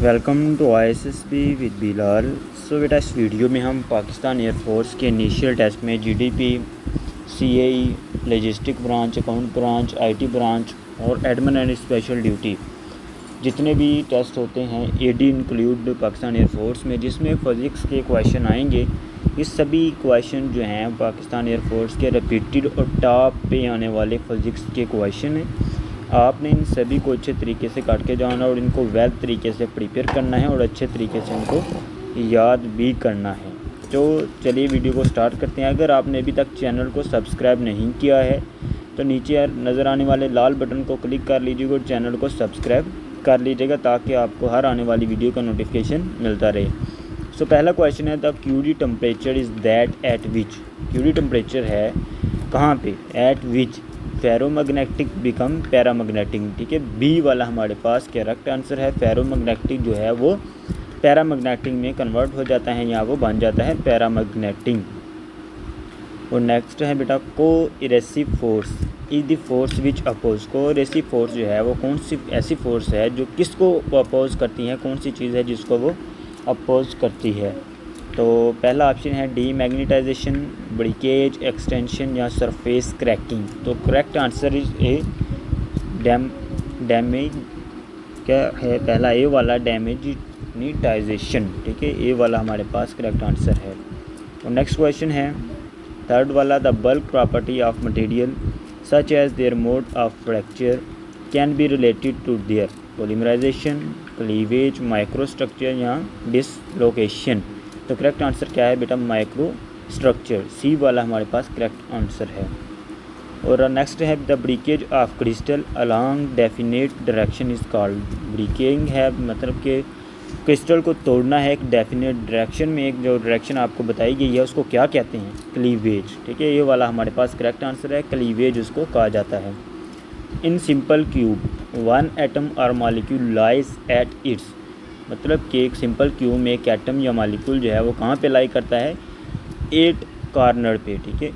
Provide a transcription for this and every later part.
Welcome to ISSB with Bilal. So बेटा इस video में हम पाकिस्तान एयरफोर्स के इनिशियल टेस्ट में GDP, CAE, logistic branch, account branch, IT branch और एडमिन एंड स्पेशल ड्यूटी जितने भी टेस्ट होते हैं AD इंक्लूड पाकिस्तान एयरफोर्स में, जिसमें फिज़िक्स के क्वेश्चन आएंगे। इस सभी क्वेश्चन जो हैं पाकिस्तान एयरफोर्स के रिपीटेड और टॉप पे आने वाले फिज़िक्स के क्वेश्चन हैं। आपने इन सभी को अच्छे तरीके से काट के जाना और इनको वेल तरीके से प्रिपेयर करना है और अच्छे तरीके से इनको याद भी करना है। तो चलिए वीडियो को स्टार्ट करते हैं। अगर आपने अभी तक चैनल को सब्सक्राइब नहीं किया है तो नीचे नज़र आने वाले लाल बटन को क्लिक कर लीजिएगा और चैनल को सब्सक्राइब कर लीजिएगा ताकि आपको हर आने वाली वीडियो का नोटिफिकेशन मिलता रहे। सो पहला क्वेश्चन है the QD temperature is that at which. QD temperature है कहाँ पे, एट विच फेरोमैग्नेटिक बिकम पैरामैग्नेटिक। ठीक है, बी वाला हमारे पास करेक्ट आंसर है। फेरोमैग्नेटिक जो है वो पैरामैग्नेटिक में कन्वर्ट हो जाता है या वो बन जाता है पैरामैग्नेटिक। और नेक्स्ट है बेटा coercive force is the force which oppose. Coercive force जो है वो कौन सी ऐसी फोर्स है जो किसको अपोज करती है, कौन सी चीज़ है जिसको वो अपोज करती है। तो पहला ऑप्शन है डीमैग्नेटाइजेशन, ब्रेकेज, एक्सटेंशन या सरफेस क्रैकिंग। तो correct answer is a damage क्या है, पहला ए वाला डैमेग्नेटाइजेशन। ठीक है, ए वाला हमारे पास करेक्ट आंसर है। और नेक्स्ट क्वेश्चन है थर्ड वाला the bulk property of material such as their mode of fracture can be related to their polymerisation, cleavage, micro structure या डिसलोकेशन। तो करेक्ट आंसर क्या है बेटा, माइक्रो स्ट्रक्चर। सी वाला हमारे पास करेक्ट आंसर है। और नेक्स्ट है the breakage of crystal along definite direction is called. Breaking है मतलब कि क्रिस्टल को तोड़ना है एक डेफिनेट डायरेक्शन में, एक जो डायरेक्शन आपको बताई गई है उसको क्या कहते हैं, क्लीवेज। ठीक है, ये वाला हमारे पास करेक्ट आंसर है, क्लीवेज उसको कहा जाता है। In simple cube one atom और मॉलिक्यूल लाइज एट इट्स। मतलब कि एक सिंपल क्यूब में एक एटम या मॉलिक्यूल जो है वो कहाँ पे लाई करता है, 8 कॉर्नर पे। ठीक है,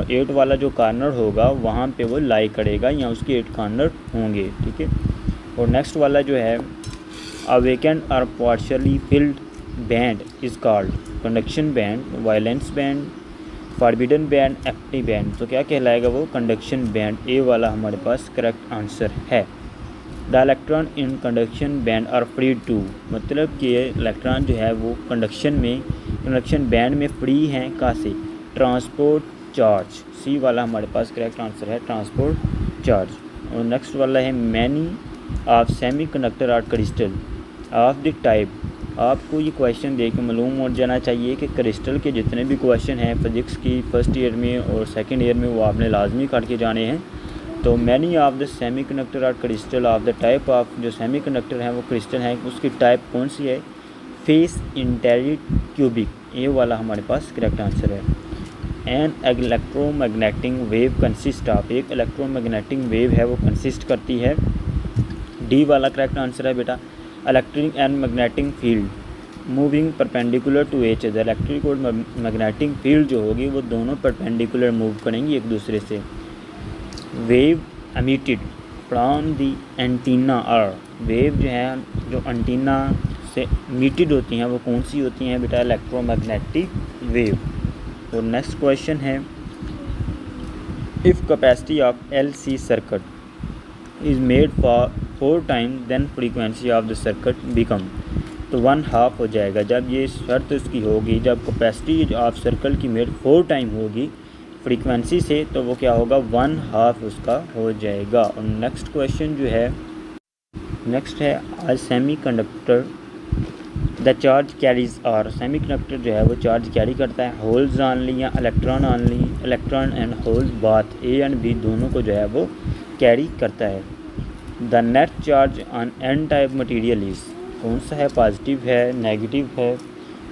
8 वाला जो कॉर्नर होगा वहाँ पे वो लाई करेगा या उसके 8 कॉर्नर होंगे। ठीक है, और नेक्स्ट वाला जो है अ वेकेंट और partially filled band is called conduction band, valence band, forbidden band, active band. तो क्या कहलाएगा वो, कंडक्शन बैंड। ए वाला हमारे पास करेक्ट आंसर है। The electron in conduction band are free to. मतलब कि इलेक्ट्रॉन जो है वो कंडक्शन बैंड में फ्री हैं कहाँ से, ट्रांसपोर्ट चार्ज। सी वाला हमारे पास करेक्ट आंसर है, ट्रांसपोर्ट चार्ज। और नेक्स्ट वाला है many of semi conductor are crystal of the type. आपको ये क्वेश्चन देख के मालूम हो जाना चाहिए कि क्रिस्टल के जितने भी क्वेश्चन हैं फिज़िक्स की फर्स्ट ईयर में और सेकंड ईयर में वो आपने लाजमी काट के जाने हैं। तो many of the semi conductor are crystal of the type of, जो सेमी कंडक्टर हैं वो क्रिस्टल हैं, उसकी टाइप कौन सी है, फेस इंटेरिट क्यूबिक। ये वाला हमारे पास करेक्ट आंसर है। An electromagnetic wave consist of. एक इलेक्ट्रोमैग्नेटिक वेव है वो कंसिस्ट करती है, डी वाला करेक्ट आंसर है बेटा, electric and magnetic field moving perpendicular to each other. Electric और मैग्नेटिक फील्ड जो होगी वो दोनों परपेंडिकुलर मूव करेंगी एक दूसरे से। Wave emitted from the antenna और वेव जो है जो एंटीना से एमिटेड होती हैं वो कौन सी होती हैं बेटा, इलेक्ट्रोमैग्नेटिक वेव। और नेक्स्ट क्वेश्चन है if capacity of LC circuit is made for 4 times than frequency of the circuit become. तो 1/2 हो जाएगा जब ये शर्त उसकी होगी, जब कैपेसिटी ऑफ सर्कल की मेड 4 टाइम होगी फ्रीक्वेंसी से, तो वो क्या होगा, 1/2 उसका हो जाएगा। और नेक्स्ट क्वेश्चन जो है नेक्स्ट है आज semi conductor the charge carries are. Semi conductor जो है वो चार्ज कैरी करता है, होल्स ऑनली या electron only, electron and holes both, A and B दोनों को जो है वो कैरी करता है। The net charge on N type material is, कौन सा है, पॉजिटिव है, नेगेटिव है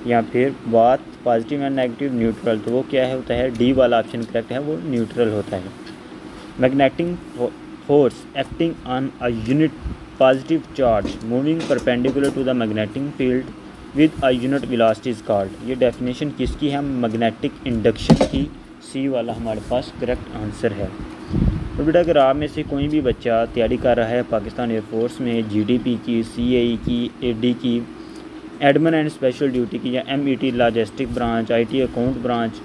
या फिर बात पॉजिटिव एंड नेगेटिव न्यूट्रल। तो वो क्या है होता है, डी वाला ऑप्शन करेक्ट है, वो न्यूट्रल होता है। Magnetic force acting on a unit positive charge moving perpendicular to the magnetic field with a unit velocity is called. ये डेफिनेशन किसकी है, मैग्नेटिक इंडक्शन की। सी वाला हमारे पास करेक्ट आंसर है। तो बेटा अगर आप में से कोई भी बच्चा तैयारी कर रहा है पाकिस्तान एयरफोर्स में जीडीपी की, सीएई की, एडी की, एडमिन एंड स्पेशल ड्यूटी की, या MET logistic branch, IT account branch,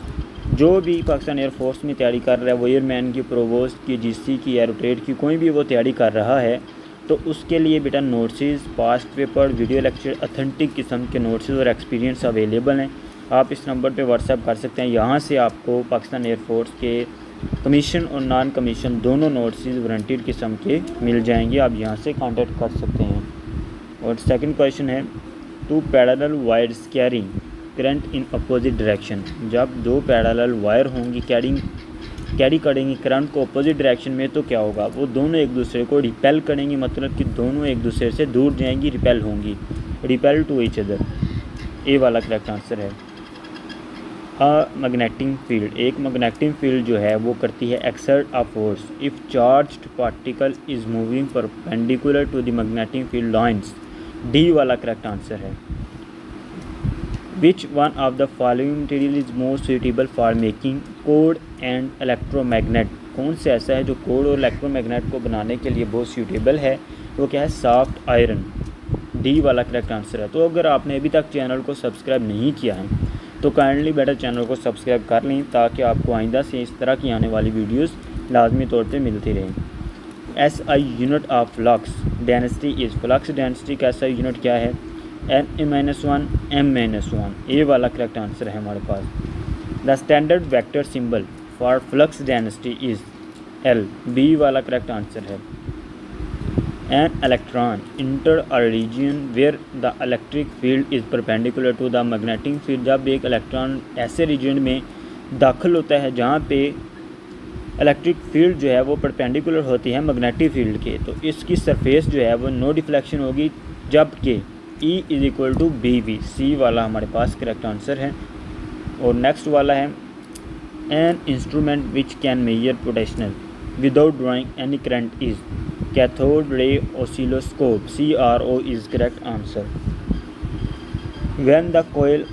जो भी पाकिस्तान एयरफोर्स में तैयारी कर रहा है, वो एयरमैन की, प्रोवोस्ट की, जीसी की, एरोट्रेड की, कोई भी वो तैयारी कर रहा है, तो उसके लिए बेटा notes, past paper, video lecture, authentic किस्म के नोट्स और एक्सपीरियंस अवेलेबल हैं। आप इस नंबर पे व्हाट्सएप कर सकते हैं। यहाँ से आपको पाकिस्तान एयरफोर्स के कमीशन और नॉन कमीशन दोनों नोट्स वारंटीड किस्म के मिल जाएंगे। आप यहाँ से कांटेक्ट कर सकते हैं। और सेकंड क्वेश्चन है, two parallel wires carrying current in opposite direction. जब दो पैरेलल वायर होंगी कैरी करेंगी करंट को अपोजिट डायरेक्शन में, तो क्या होगा, वो दोनों एक दूसरे को रिपेल करेंगी, मतलब कि दोनों एक दूसरे से दूर जाएंगी, रिपेल होंगी, repel to each other. A वाला करेक्ट आंसर है। मैग्नेटिक फील्ड, एक मैग्नेटिक फील्ड जो है वो करती है exert a force if charged particle is moving perpendicular to the magnetic field lines. D वाला करेक्ट आंसर है। Which one of the following material is most suitable for making core and electromagnet. कौन से ऐसा है जो code और electromagnet को बनाने के लिए बहुत सूटेबल है, वो क्या है, सॉफ्ट आयरन। डी वाला करेक्ट आंसर है। तो अगर आपने अभी तक चैनल को सब्सक्राइब नहीं किया है तो काइंडली बेटा चैनल को सब्सक्राइब कर लें, ताकि आपको आइंदा से इस तरह की आने वाली वीडियोस लाजमी तौर पे मिलती रहें। SI unit of flux density is, flux density का एसआई यूनिट क्या है, N-1 M-1। ए वाला करेक्ट आंसर है हमारे पास। The standard vector symbol for flux density is L। B वाला करेक्ट आंसर है। An electron enter a region where the electric field is perpendicular to the magnetic field। जब एक electron ऐसे reason में दाखिल होता है जहाँ पे इलेक्ट्रिक फील्ड जो है वो परपेंडिकुलर होती है मैग्नेटिक फील्ड के, तो इसकी सरफेस जो है वो नो डिफ्लेक्शन होगी, जबकि E is equal to B V. C वाला हमारे पास करेक्ट आंसर है। और नेक्स्ट वाला है, an instrument which can measure potential without drawing any current is cathode ray oscilloscope। CRO is correct answer। When the coil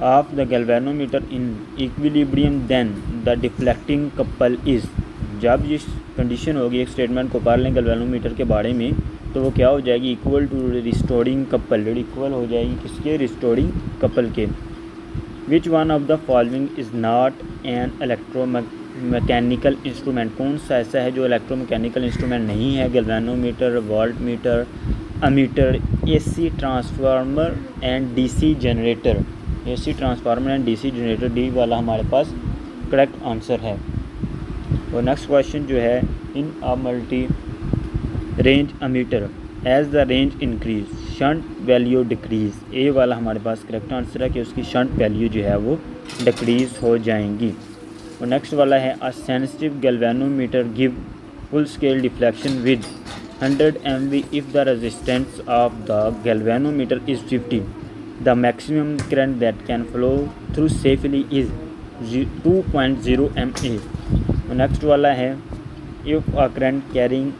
of the galvanometer in equilibrium, then the deflecting couple is। जब ये condition होगी, एक statement को पढ़ लें galvanometer के बारे में, तो वो क्या हो जाएगी, equal to restoring couple. Equal हो जाएगी किसके, रिस्टोरिंग कपल के। Which one of the following is not an electromechanical instrument. कौन सा ऐसा है जो इलेक्ट्रोमैकेनिकल इंस्ट्रूमेंट नहीं है, galvanometer, volt meter, ammeter, AC transformer and DC generator. AC transformer and DC generator, D वाला हमारे पास करेक्ट आंसर है। और नेक्स्ट क्वेश्चन जो है, in a multi range ammeter as the range increase shunt value decrease. A वाला हमारे पास करेक्ट आंसर है कि उसकी शंट वैल्यू जो है वो डिक्रीज हो जाएंगी। और नेक्स्ट वाला है, a sensitive galvanometer give full scale deflection with 100 MV if the resistance of the galvanometer is 50। The maximum current that can flow through safely is 2.0 MA। Next वाला है, if a current carrying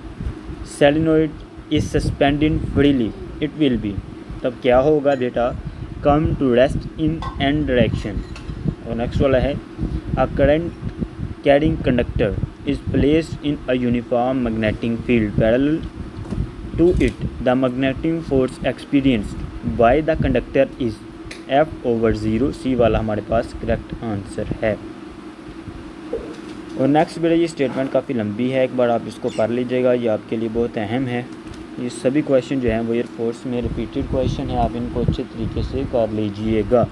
solenoid is suspended freely it will be. तब क्या होगा बेटा, come to rest in an direction. और next वाला है, a current carrying conductor is placed in a uniform magnetic field parallel to it. The magnetic force experienced by the conductor is F/0। C वाला हमारे पास correct answer है। और next बेटा ये स्टेटमेंट काफ़ी लंबी है, एक बार आप इसको पढ़ लीजिएगा, ये आपके लिए बहुत अहम है। ये सभी क्वेश्चन जो हैं वो एयरफोर्स में रिपीटेड क्वेश्चन है, आप इनको अच्छे तरीके से कर लीजिएगा।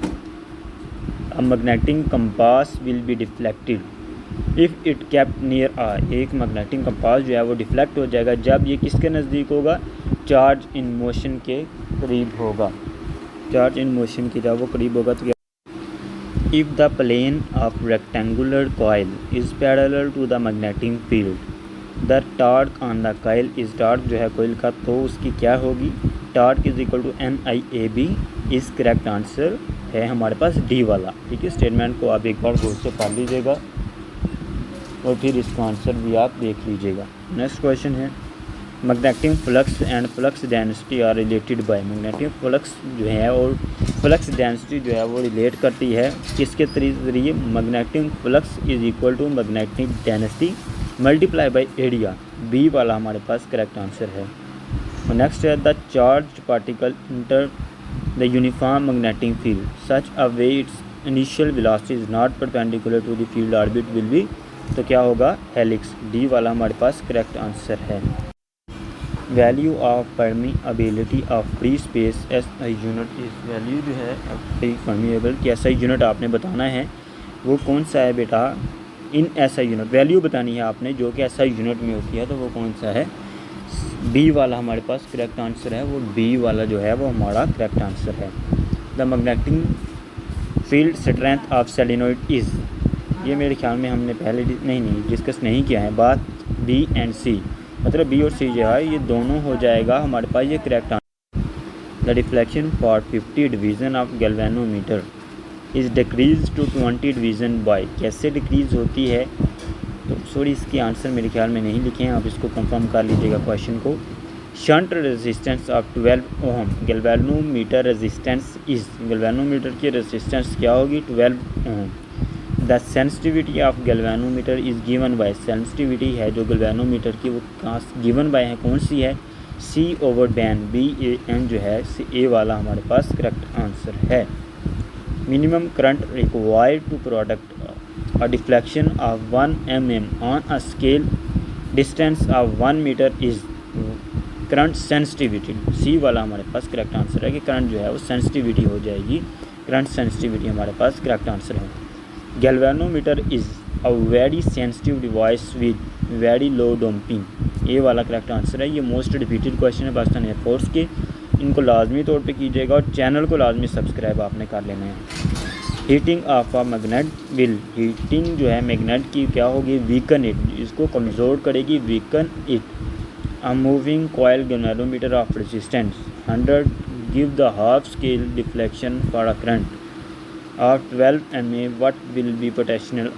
A magnetic compass will be deflected if it kept near a. एक मैग्नेटिक कंपास जो है वो डिफ्लेक्ट हो जाएगा जब ये किसके नज़दीक होगा, चार्ज इन मोशन के करीब होगा। चार्ज इन मोशन के जब वो करीब होगा तो if the plane of rectangular coil is parallel to the magnetic field, the torque on the coil is torque जो है कोयल का, तो उसकी क्या होगी, torque is equal to NIAB। इस करेक्ट आंसर है हमारे पास डी वाला। ठीक है, स्टेटमेंट को आप एक बार गौर से पढ़ लीजिएगा और फिर इसका आंसर भी आप देख लीजिएगा। नेक्स्ट क्वेश्चन है, magnetic flux and flux density are related by. Magnetic flux जो है और फ्लक्स डेंसिटी जो है वो रिलेट करती है किसके जरिए, magnetic flux is equal to magnetic density multiply by area, B वाला हमारे पास करेक्ट आंसर है। और नेक्स्ट है the charge particle enter the uniform magnetic field such a way its initial velocity is not perpendicular to the field orbit will be, तो क्या होगा helix, D वाला हमारे पास करेक्ट आंसर है। Value of permeability of free space S I unit इस value जो है फ्री परमीएबल की एस आई यूनिट आपने बताना है वो कौन सा है बेटा, इन एस आई यूनिट वैल्यू बतानी है आपने जो कि एस आई यूनिट में होती है, तो वो कौन सा है, बी वाला हमारे पास करेक्ट आंसर है, वो बी वाला जो है वो हमारा करेक्ट आंसर है। The magnetic field strength of solenoid is, ये मेरे ख्याल में हमने पहले नहीं डिस्कस नहीं किया है, बात बी एंड सी, मतलब बी और सी जो है ये दोनों हो जाएगा हमारे पास ये correct answer. The deflection for 50 division of galvanometer is decrease to 20 division by, कैसे डिक्रीज़ होती है, तो सॉरी इसकी आंसर मेरे ख्याल में नहीं लिखे हैं, आप इसको कंफर्म कर लीजिएगा क्वेश्चन को। Shunt resistance of 12 ohm galvanometer resistance is, galvanometer की रेजिस्टेंस क्या होगी 12 ohm. The sensitivity of galvanometer is given by, sensitivity है जो गैल्वेनोमीटर की वो कहाँ गिवन बाय है, कौन सी है, C over ban, B A N जो है सी ए वाला हमारे पास करेक्ट आंसर है। Minimum current required to product a deflection of 1 mm on a scale distance of 1 metre is current sensitivity, C वाला हमारे पास करेक्ट आंसर है कि करंट जो है वो सेंसिटिविटी हो जाएगी, करंट सेंसिटिविटी हमारे पास करेक्ट आंसर है। Galvanometer is a very sensitive device with very low dumping, ये वाला करेक्ट आंसर है। ये मोस्ट रिपीटेड क्वेश्चन है पाकिस्तान एयरफोर्स के, इनको लाजमी तौर पे कीजिएगा और चैनल को लाजमी सब्सक्राइब आपने कर लेना है। Heating of a magnet will, heating जो है मैग्नेट की क्या होगी, वीकन इट, इसको कमज़ोर करेगी, weaken it. A moving coil galvanometer of resistance 100 give the half scale deflection for a current of 12 MA, what will be potential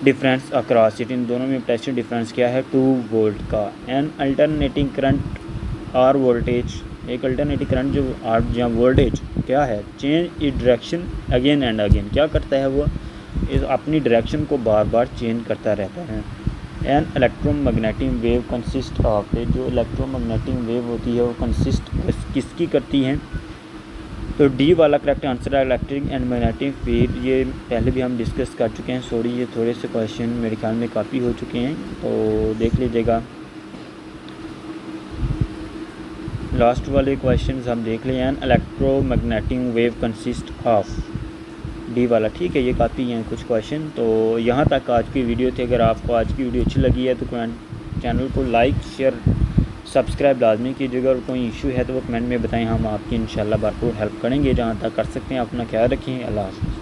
difference across it, इन दोनों में पोटेंशियल डिफरेंस क्या है 2 वोल्ट का। एन अल्टरनेटिंग करंट और voltage, एक alternative current जो आर या वोल्टेज क्या है, change it direction again and again, क्या करता है वो इस अपनी डायरेक्शन को बार बार चेंज करता रहता है। An electromagnetic wave consist of, जो इलेक्ट्रोमैग्नेटिक वेव होती है वो कंसिस्ट किसकी करती है, तो डी वाला करेक्ट आंसर है इलेक्ट्रिक एंड मैग्नेटिक फील्ड। ये पहले भी हम डिस्कस कर चुके हैं, सॉरी ये थोड़े से क्वेश्चन मेरे ख्याल में काफ़ी हो चुके हैं, तो देख लीजिएगा लास्ट वाले क्वेश्चंस हम देख लें। An electromagnetic wave consist of, D वाला ठीक है, ये काफ़ी हैं कुछ क्वेश्चन। तो यहाँ तक आज की वीडियो थी, अगर आपको आज की वीडियो अच्छी लगी है तो चैनल को लाइक शेयर सब्सक्राइब लाजमी कीजिएगा, और कोई इशू है तो वो कमेंट में बताएं, हम आपकी इंशाल्लाह भरपूर हेल्प करेंगे जहाँ तक कर सकते हैं। अपना ख्याल रखें, अल्लाह हाफ़िज़।